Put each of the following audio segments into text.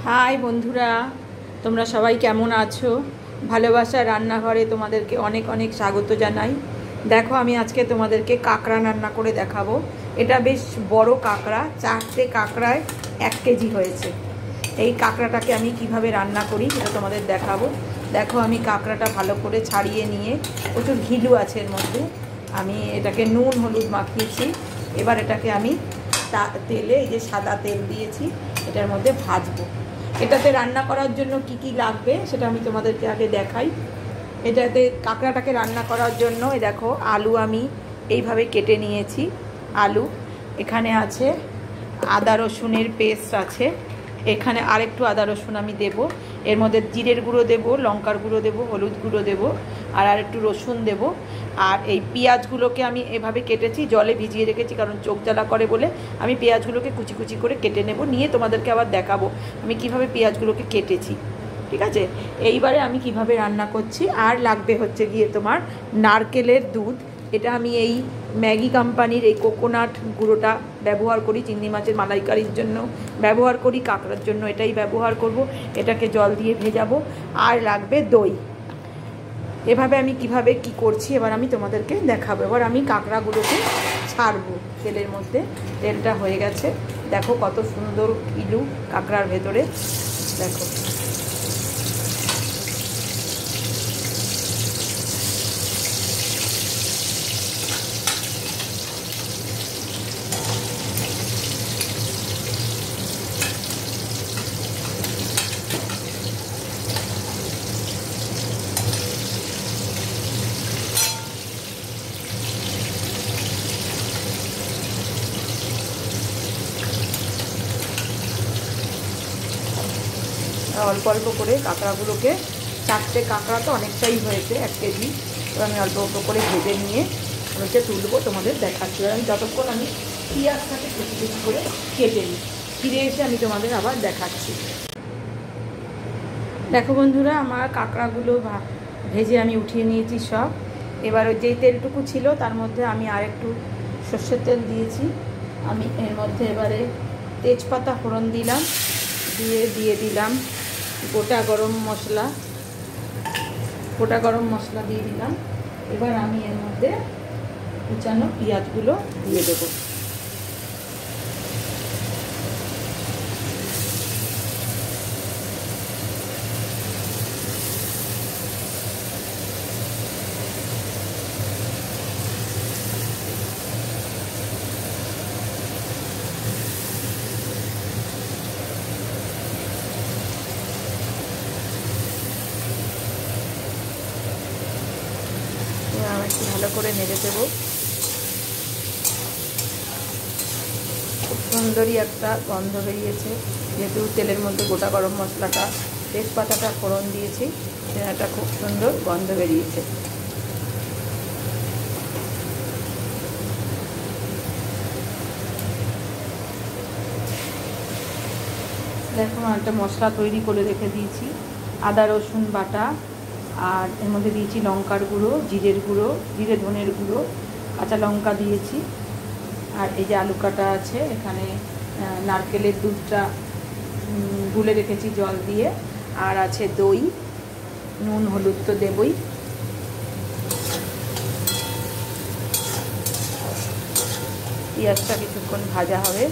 High বন্ধুরা, তোমরা সবাই কেমন আছো? ভালোবাসার রান্নাঘরে তোমাদেরকে অনেক অনেক স্বাগত জানাই। দেখো, আমি আজকে তোমাদেরকে কাঁকড়া রান্না করে দেখাবো। এটা বেশ বড় কাঁকড়া, 4টে কাঁকড়ায় 1 কেজি হয়েছে। এই কাঁকড়াটাকে আমি কিভাবে রান্না করি সেটা তোমাদের দেখাবো। দেখো, আমি কাঁকড়াটা ভালো করে ছাড়িয়ে নিয়ে, প্রচুর ঘিলু আছে এর মধ্যে, আমি এটাকে নুন হলুদ মাখিয়েছি। এবার এটাকে আমি তেলে, এই যে সাদা তেল দিয়েছি, এটার মধ্যে ভাজবো। এটাতে রান্না করার জন্য কি কি লাগবে সেটা আমি তোমাদেরকে আগে দেখাই। এটাতে কাঁকড়াটাকে রান্না করার জন্য এই দেখো, আলু আমি এইভাবে কেটে নিয়েছি। আলু, এখানে আছে আদা রসুনের পেস্ট আছে, এখানে আরেকটু আদা রসুন আমি দেব। এর মধ্যে জিরের গুঁড়ো দেব, লঙ্কার গুঁড়ো দেব, হলুদ গুঁড়ো দেব, আর একটু রসুন দেব। আর এই পেঁয়াজগুলোকে আমি এভাবে কেটেছি, জলে ভিজিয়ে রেখেছি, কারণ চোখ জ্বালা করে বলে আমি পেঁয়াজগুলোকে কুচি কুচি করে কেটে নেব, নিয়ে তোমাদেরকে আবার দেখাবো আমি কিভাবে পেঁয়াজগুলোকে কেটেছি। ঠিক আছে, এইবারে আমি কিভাবে রান্না করছি। আর লাগবে হচ্ছে গিয়ে তোমার নারকেলের দুধ। এটা আমি এই ম্যাগি কোম্পানির এই কোকোনাট গুঁড়োটা ব্যবহার করি, চিংড়ি মাছের মালাইকারির জন্য ব্যবহার করি, কাঁকড়ার জন্য এটাই ব্যবহার করব। এটাকে জল দিয়ে ভেজাবো। আর লাগবে দই। এভাবে আমি কিভাবে কি করছি এবার আমি তোমাদেরকে দেখাবো। এবার আমি কাঁকড়াগুলোকে ছাড়বো তেলের মধ্যে। তেলটা হয়ে গেছে, দেখো কত সুন্দর ইলু কাঁকড়ার ভেতরে, দেখো। অল্প অল্প করে কাঁকড়াগুলোকে, 4টে কাঁকড়া তো অনেকটাই হয়েছে, 1 কেজি। তো আমি অল্প অল্প করে ভেজে নিয়ে ওকে তুলবো, তোমাদের দেখাচ্ছি। আমি যতক্ষণ আমি পেঁয়াজটাকে কুচি কুচি করে কেটে নিই, ফিরে এসে আমি তোমাদের আবার দেখাচ্ছি। দেখো বন্ধুরা, আমার কাঁকড়াগুলো ভেজে আমি উঠিয়ে নিয়েছি সব। এবার ওই যেই তেলটুকু ছিল তার মধ্যে আমি আরেকটু সর্ষের তেল দিয়েছি। আমি এর মধ্যে এবারে তেজপাতা ফোড়ন দিলাম, দিয়ে দিলাম গোটা গরম মশলা দিয়ে দিলাম। এবার আমি এর মধ্যে কুচানো পেঁয়াজগুলো দিয়ে দেবো। একটু ভালো করে নেড়ে দেবো। খুব সুন্দরই একটা গন্ধ বেরিয়েছে, যেহেতু তেলের মধ্যে গোটা গরম মশলাটা, তেজপাতাটা ফোড়ন দিয়েছি, একটা খুব সুন্দর গন্ধ বেরিয়েছে। দেখো, একটা মশলা তৈরি করে রেখে দিয়েছি, আদা রসুন বাটা, আর এর মধ্যে দিয়েছি লঙ্কার গুঁড়ো, জিরের গুঁড়ো, জিরে ধনের গুঁড়ো, কাঁচা লঙ্কা দিয়েছি। আর এই যে আলু কাটা আছে, এখানে নারকেলের দুধটা গুলে রেখেছি জল দিয়ে, আর আছে দই, নুন হলুদ তো দেবই। পেঁয়াজটা কিছুক্ষণ ভাজা হবে।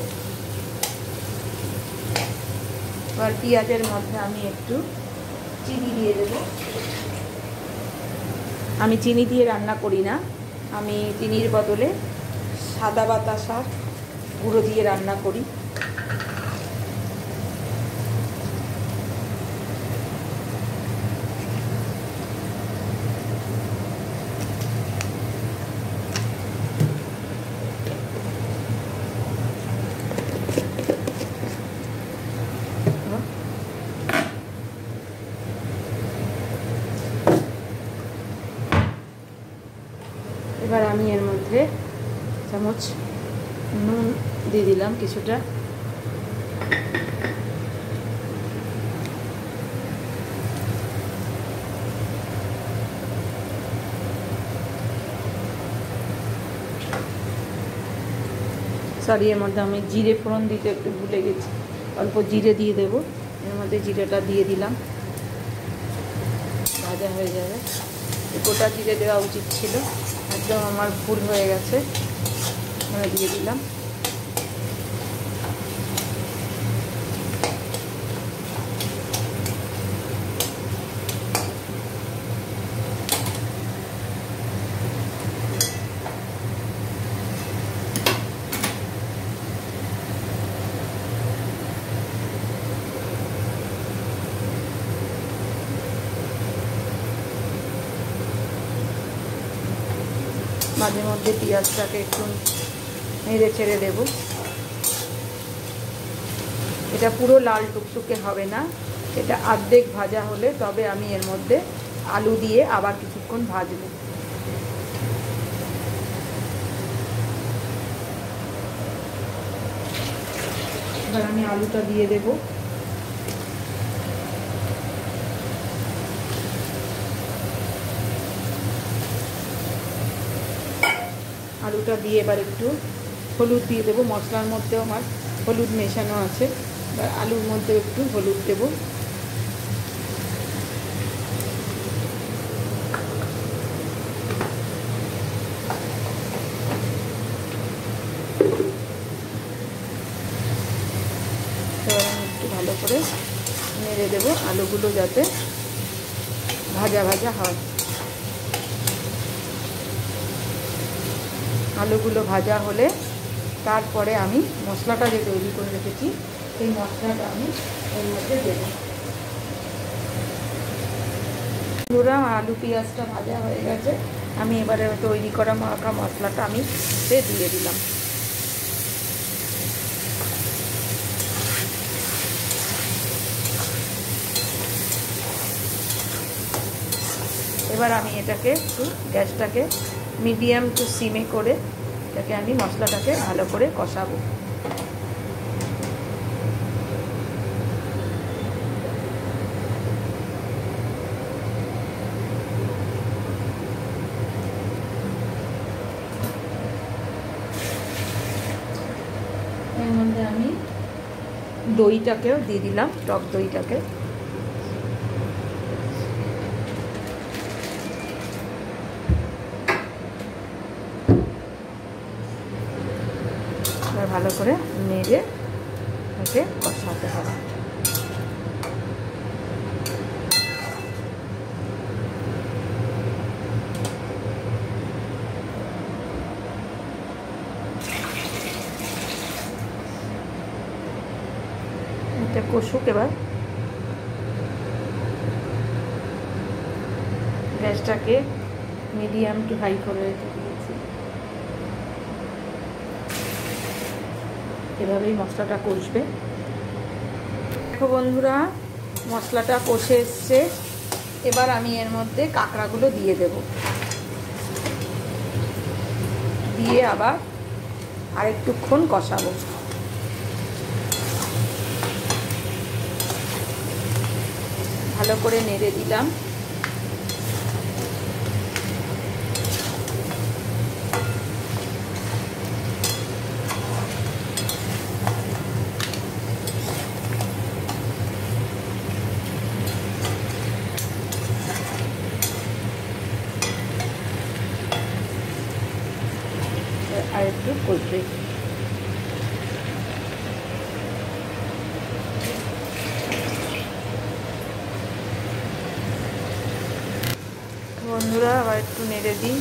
এবার পেঁয়াজের মধ্যে আমি একটু চিনি দিয়ে দেবো। আমি চিনি দিয়ে রান্না করি না, আমি চিনির বদলে সাদা বাতাসার গুঁড়ো দিয়ে রান্না করি। এবার আমি এর মধ্যে চামচ নুন দিয়ে দিলাম কিছুটা। সরি, এর মধ্যে আমি জিরে ফোড়ন দিতে একটু ভুলে গেছি, অল্প জিরে দিয়ে দেবো। এর মধ্যে জিরেটা দিয়ে দিলাম, ভাজা হয়ে যাবে। গোটা জিরে দেওয়া উচিত ছিল, একদম আমার ভুল হয়ে গেছে। দিয়ে দিলাম। মাঝে মধ্যে পেঁয়াজটাকে একটু নেড়ে ছেড়ে দেব। এটা পুরো লাল টুকটুকে হবে না, এটা অর্ধেক ভাজা হলে তবে আমি এর মধ্যে আলু দিয়ে আবার কিছুক্ষণ ভাজবো। এবার আমি আলুটা দিয়ে দেব। আলুটা দিয়ে এবার একটু হলুদ দিয়ে দেবো। মশলার মধ্যেও আমার হলুদ মেশানো আছে, এবার আলুর মধ্যে একটু হলুদ দেব। এবার আমি একটু ভালো করে নেড়ে দেবো, আলুগুলো যাতে ভাজা ভাজা হয়। আলুগুলো ভাজা হলে তারপরে আমি মশলাটা যে তৈরি করে রেখেছি সেই মশলাটা আমি এর মধ্যে দেবো। পুরো আলু পেঁয়াজটা ভাজা হয়ে গেছে, আমি এবারে তৈরি করা মাখা মশলাটা আমি দিয়ে দিলাম। এবার আমি এটাকে একটু গ্যাসটাকে মিডিয়াম টু সিমে করে এটাকে আমি মশলাটাকে ভালো করে কষাবো। এর মধ্যে আমি দইটাকেও দিয়ে দিলাম, টক দইটাকে। ভালো করে নেড়ে ওকে কষাতে হবে। এটা কষুক। এবার গ্যাসটাকে মিডিয়াম টু হাই করে রেখে দিয়েছি। এভাবেই মশলাটা কষবে। দেখো বন্ধুরা, মশলাটা কষে এসছে। এবার আমি এর মধ্যে কাঁকড়াগুলো দিয়ে দেব, দিয়ে আবার আরেকটুক্ষণ কষাবো। ভালো করে নেড়ে দিলাম। আর একটু কষবে। বন্ধুরা আবার একটু নেড়ে দিই।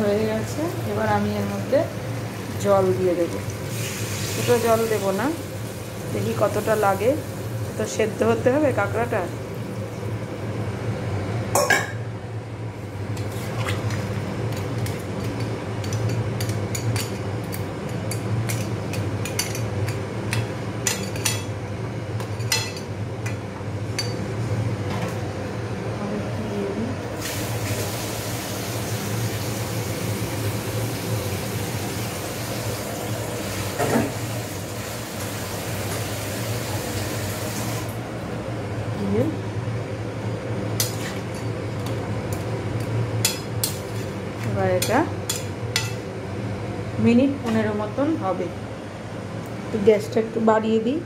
হয়ে গেছে। এবার আমি এর মধ্যে জল দিয়ে দেবো। দুটো জল দেবো না, দেখি কতটা লাগে, তো সেদ্ধ হতে হবে কাঁকড়াটা। এবার এটা মিনিট 15 মতন হবে। একটু গ্যাসটা একটু বাড়িয়ে দিই।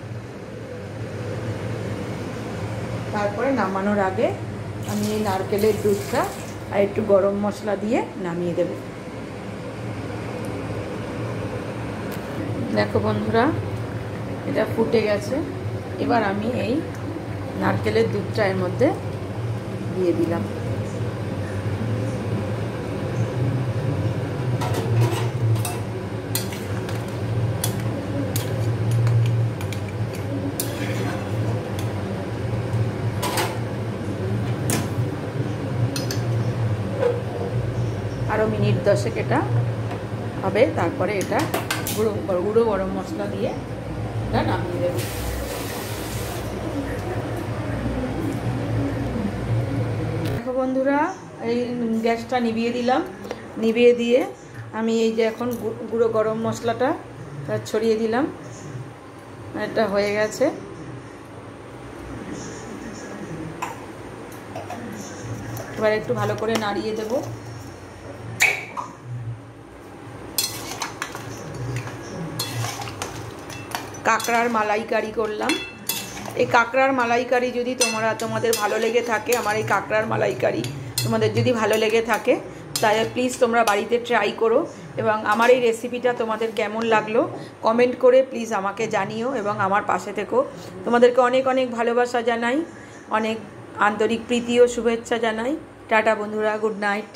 তারপরে নামানোর আগে আমি এই নারকেলের দুধটা আর একটু গরম মশলা দিয়ে নামিয়ে দেব। দেখো বন্ধুরা, এটা ফুটে গেছে। এবার আমি এই নারকেলের দুধটা এর মধ্যে দিয়ে দিলাম। আরও মিনিট 10 এটা হবে, তারপরে এটা গুঁড়ো গরম মশলা দিয়ে এটা নামিয়ে দেব। দেখো বন্ধুরা, এই গ্যাসটা নিভিয়ে দিলাম। নিভিয়ে দিয়ে আমি এই যে এখন গুঁড়ো গরম মশলাটা ছড়িয়ে দিলাম। এটা হয়ে গেছে। এবার একটু ভালো করে নাড়িয়ে দেব। কাঁকড়ার মালাইকারি করলাম। এই কাঁকড়ার মালাইকারি যদি তোমাদের ভালো লেগে থাকে, আমার এই কাঁকড়ার মালাইকারি তোমাদের যদি ভালো লেগে থাকে, তাহলে প্লিজ তোমরা বাড়িতে ট্রাই করো এবং আমার এই রেসিপিটা তোমাদের কেমন লাগলো কমেন্ট করে প্লিজ আমাকে জানিও এবং আমার পাশে থেকো। তোমাদেরকে অনেক অনেক ভালোবাসা জানাই, অনেক আন্তরিক প্রীতি ও শুভেচ্ছা জানাই। টাটা বন্ধুরা, গুড নাইট।